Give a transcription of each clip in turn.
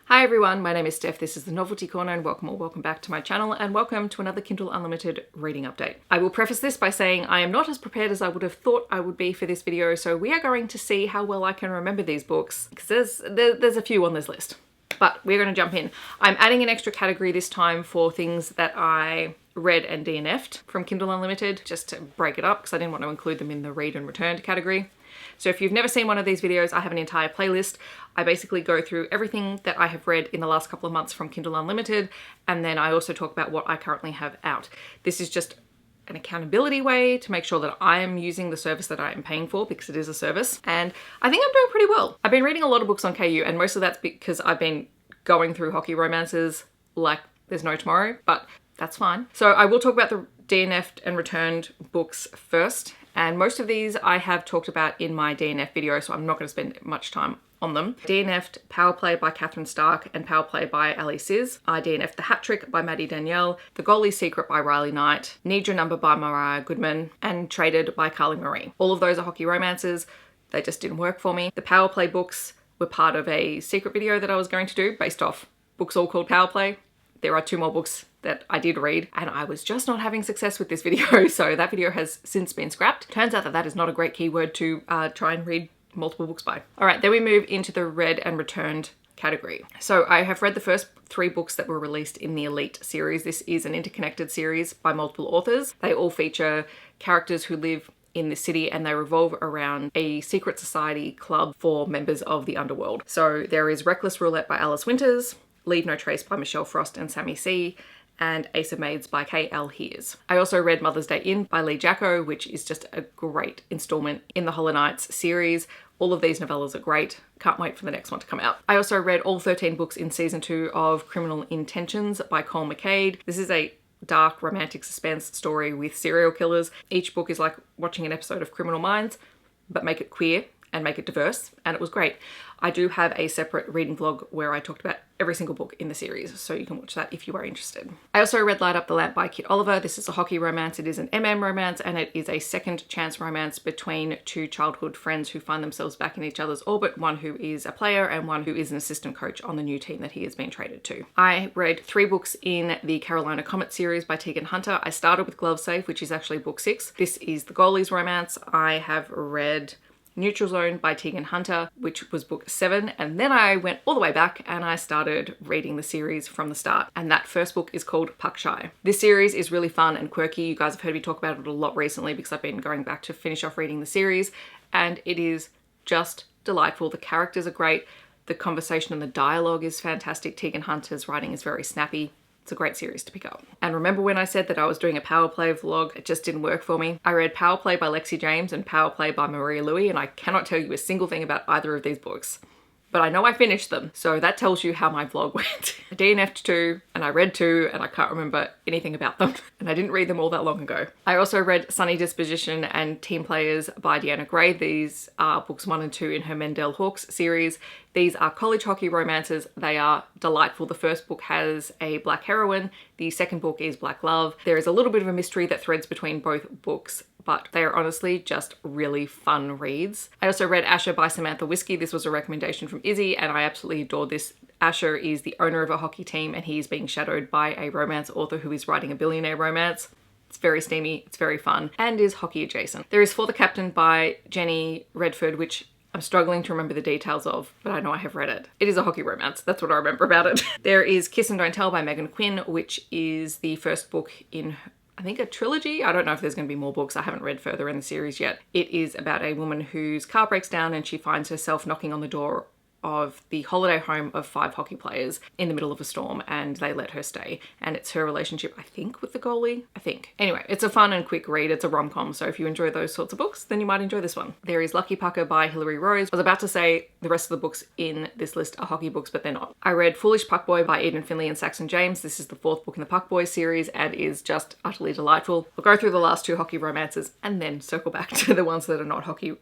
Hi everyone, my name is Steph, this is the Novelty Corner and welcome back to my channel and welcome to another Kindle Unlimited reading update. I will preface this by saying I am not as prepared as I would have thought I would be for this video, so we are going to see how well I can remember these books because there's a few on this list. But we're going to jump in. I'm adding an extra category this time for things that I read and DNF'd from Kindle Unlimited, just to break it up because I didn't want to include them in the read and returned category. So if you've never seen one of these videos, I have an entire playlist. I basically go through everything that I have read in the last couple of months from Kindle Unlimited, and then I also talk about what I currently have out. This is just an accountability way to make sure that I am using the service that I am paying for, because it is a service, and I think I'm doing pretty well. I've been reading a lot of books on KU, and most of that's because I've been going through hockey romances like there's no tomorrow, but that's fine. So I will talk about the DNF'd and returned books first, and most of these I have talked about in my DNF video, so I'm not going to spend much time on them. DNF'd Power Play by Katherine Stark and Power Play by Ali Siz. I DNF'd The Hat Trick by Madie Danielle, The Goalie Secret by Riley Knight, Need Your Number by Mariah Goodwin, and Traded by Carly Marie. All of those are hockey romances. They just didn't work for me. The Power Play books were part of a secret video that I was going to do based off books all called Power Play. There are 2 more books that I did read and I was just not having success with this video, so that video has since been scrapped. Turns out that that is not a great keyword to try and read multiple books by. All right, then we move into the read and returned category. So I have read the first 3 books that were released in the Elite series. This is an interconnected series by multiple authors. They all feature characters who live in the city and they revolve around a secret society club for members of the underworld. So there is Reckless Roulette by Alice Winters, Leave No Trace by Michelle Frost and Sammi C, and Ace of Maids by K.L. Hiers. I also read Mother's Day In by Lee Jacquot, which is just a great installment in the Hollow Knights series. All of these novellas are great. Can't wait for the next one to come out. I also read all 13 books in season 2 of Criminal Intentions by Cole McCade. This is a dark romantic suspense story with serial killers. Each book is like watching an episode of Criminal Minds, but make it queer and make it diverse, and it was great. I do have a separate reading vlog where I talked about every single book in the series, so you can watch that if you are interested. I also read Light Up the Lamp by Kit Oliver. This is a hockey romance. It is an romance, and it is a second chance romance between 2 childhood friends who find themselves back in each other's orbit, one who is a player and one who is an assistant coach on the new team that he has been traded to. I read 3 books in the Carolina Comet series by Tegan Hunter. I started with Glove Safe, which is actually book 6. This is the Goalie's romance. I have read Neutral Zone by Tegan Hunter, which was book 7, and then I went all the way back and I started reading the series from the start, and that first book is called Puck Shy. This series is really fun and quirky. You guys have heard me talk about it a lot recently because I've been going back to finish off reading the series, and it is just delightful. The characters are great, the conversation and the dialogue is fantastic. Tegan Hunter's writing is very snappy. It's a great series to pick up. And remember when I said that I was doing a Power Play vlog? It just didn't work for me. I read Power Play by Lexi James and Power Play by Maria Louie, and I cannot tell you a single thing about either of these books. But I know I finished them, so that tells you how my vlog went. I DNF'd 2, and I read 2, and I can't remember anything about them. And I didn't read them all that long ago. I also read Sunny Disposition and Team Players by Deanna Gray. These are books 1 and 2 in her Mendel Hawkes series. These are college hockey romances. They are delightful. The first book has a black heroine. The second book is Black Love. There is a little bit of a mystery that threads between both books, but they are honestly just really fun reads. I also read Asher by Samantha Whiskey. This was a recommendation from Izzy, and I absolutely adore this. Asher is the owner of a hockey team, and he is being shadowed by a romance author who is writing a billionaire romance. It's very steamy, it's very fun, and is hockey adjacent. There is For the Captain by Jenny Redford, which I'm struggling to remember the details of, but I know I have read it. It is a hockey romance. That's what I remember about it. There is Kiss and Don't Tell by Megan Quinn, which is the first book in, I think, a trilogy. I don't know if there's going to be more books. I haven't read further in the series yet. It is about a woman whose car breaks down and she finds herself knocking on the door of the holiday home of 5 hockey players in the middle of a storm, and they let her stay. And it's her relationship, I think, with the goalie. I think. Anyway, it's a fun and quick read. It's a rom-com, so if you enjoy those sorts of books, then you might enjoy this one. There is Lucky Pucker by Hilary Rose. I was about to say the rest of the books in this list are hockey books, but they're not. I read Foolish Puck Boy by Eden Finley and Saxon James. This is the 4th book in the Puck Boy series and is just utterly delightful. I'll go through the last 2 hockey romances and then circle back to the ones that are not hockey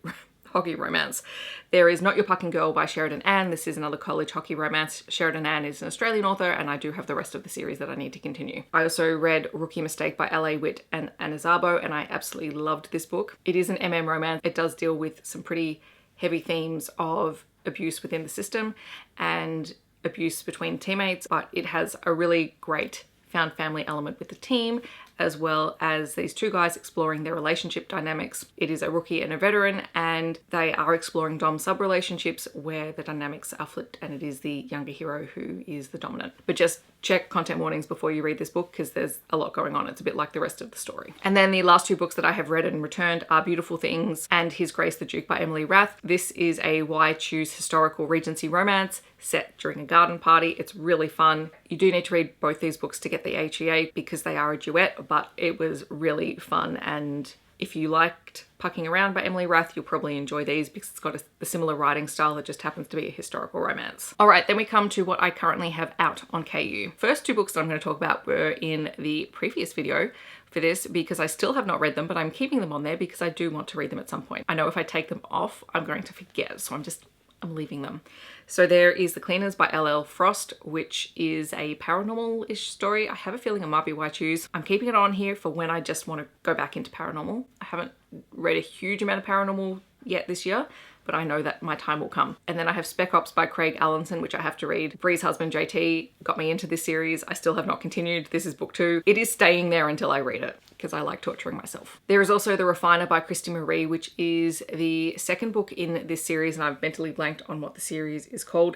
romance. There is Not Your Pucking Girl by Sheridan Ann. This is another college hockey romance. Sheridan Ann is an Australian author, and I do have the rest of the series that I need to continue. I also read Rookie Mistake by L.A. Witt and Anna Szabo, and I absolutely loved this book. It is an romance. It does deal with some pretty heavy themes of abuse within the system, and abuse between teammates, but it has a really great found family element with the team, as well as these two guys exploring their relationship dynamics. It is a rookie and a veteran, and they are exploring dom-sub relationships where the dynamics are flipped, and it is the younger hero who is the dominant. But just check content warnings before you read this book because there's a lot going on. It's a bit like the rest of the story. And then the last two books that I have read and returned are Beautiful Things and His Grace the Duke by Emily Rath. This is a Why Choose historical Regency romance set during a garden party. It's really fun. You do need to read both these books to get the HEA because they are a duet, but it was really fun, and if you liked Pucking Around by Emily Rath, you'll probably enjoy these because it's got a similar writing style that just happens to be a historical romance. All right, then we come to what I currently have out on KU. First two books that I'm going to talk about were in the previous video for this because I still have not read them, but I'm keeping them on there because I do want to read them at some point. I know if I take them off, I'm going to forget, so I'm leaving them. So there is The Cleaners by LL Frost, which is a paranormal-ish story. I have a feeling it might be Why Choose. I'm keeping it on here for when I just want to go back into paranormal. I haven't read a huge amount of paranormal yet this year, but I know that my time will come. And then I have Spec Ops by Craig Allenson, which I have to read. Bree's husband JT got me into this series. I still have not continued. This is book 2. It is staying there until I read it because I like torturing myself. There is also The Refiner by Christy Marie, which is the second book in this series, and I've mentally blanked on what the series is called.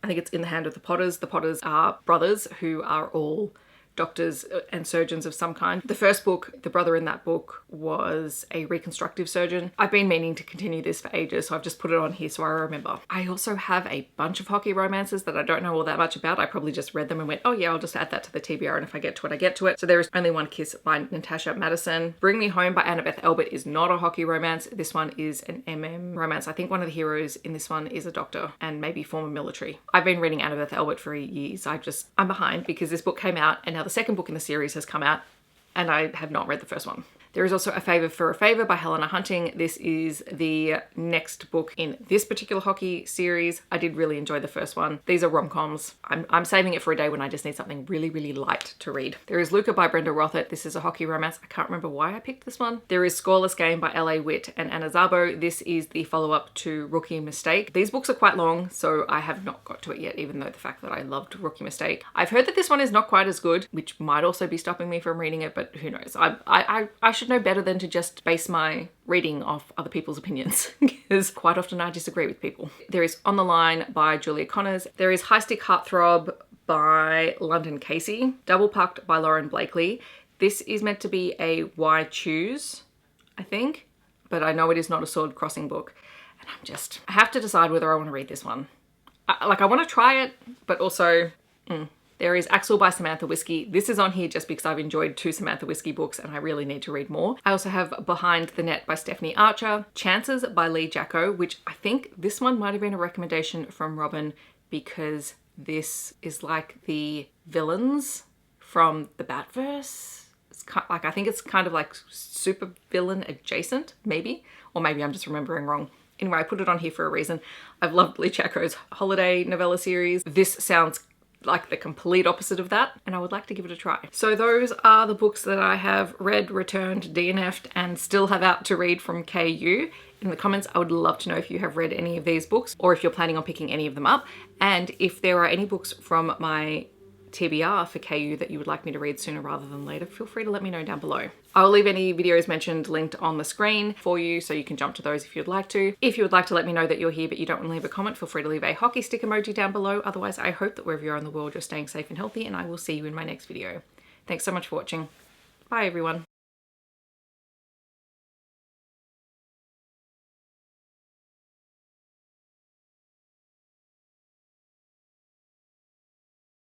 I think it's In the Hand of the Potters. The Potters are brothers who are all doctors and surgeons of some kind. The first book, the brother in that book was a reconstructive surgeon. I've been meaning to continue this for ages, so I've just put it on here so I remember. I also have a bunch of hockey romances that I don't know all that much about. I probably just read them and went, oh yeah, I'll just add that to the TBR, and if I get to it, I get to it. So there is Only One Kiss by Natasha Madison. Bring Me Home by Annabeth Albert is not a hockey romance. This one is an MM romance. I think one of the heroes in this one is a doctor and maybe former military. I've been reading Annabeth Albert for years. I'm behind because this book came out and now the second book in the series has come out and I have not read the first one. There is also A Favour for a Favour by Helena Hunting. This is the next book in this particular hockey series. I did really enjoy the first one. These are rom-coms. I'm saving it for a day when I just need something really, really light to read. There is Luca by Brenda Rothert. This is a hockey romance. I can't remember why I picked this one. There is Scoreless Game by L.A. Witt and Anna Szabo. This is the follow-up to Rookie Mistake. These books are quite long, so I have not got to it yet, even though the fact that I loved Rookie Mistake. I've heard that this one is not quite as good, which might also be stopping me from reading it, but who knows. I should know better than to just base my reading off other people's opinions because quite often I disagree with people. There is On the Line by Julia Connors. There is High Stick Heartthrob by London Casey. Double Pucked by Lauren Blakely. This is meant to be a Why Choose, I think, but I know it is not a sword crossing book. And I have to decide whether I want to read this one. I want to try it, but also, There is Axel by Samantha Whiskey. This is on here just because I've enjoyed 2 Samantha Whiskey books and I really need to read more. I also have Behind the Net by Stephanie Archer. Chances by Lee Jacquot, which I think this one might have been a recommendation from Robin because this is like the villains from the Batverse. It's like, I think it's kind of like super villain adjacent, maybe, or maybe I'm just remembering wrong. Anyway, I put it on here for a reason. I've loved Lee Jacquot's holiday novella series. This sounds like the complete opposite of that, and I would like to give it a try. So those are the books that I have read, returned, DNF'd, and still have out to read from KU. In the comments, I would love to know if you have read any of these books or if you're planning on picking any of them up. And if there are any books from my TBR for KU that you would like me to read sooner rather than later, feel free to let me know down below. I'll leave any videos mentioned linked on the screen for you so you can jump to those if you'd like to. If you would like to let me know that you're here but you don't want to leave a comment, feel free to leave a hockey stick emoji down below. Otherwise, I hope that wherever you are in the world, you're staying safe and healthy, and I will see you in my next video. Thanks so much for watching. Bye everyone.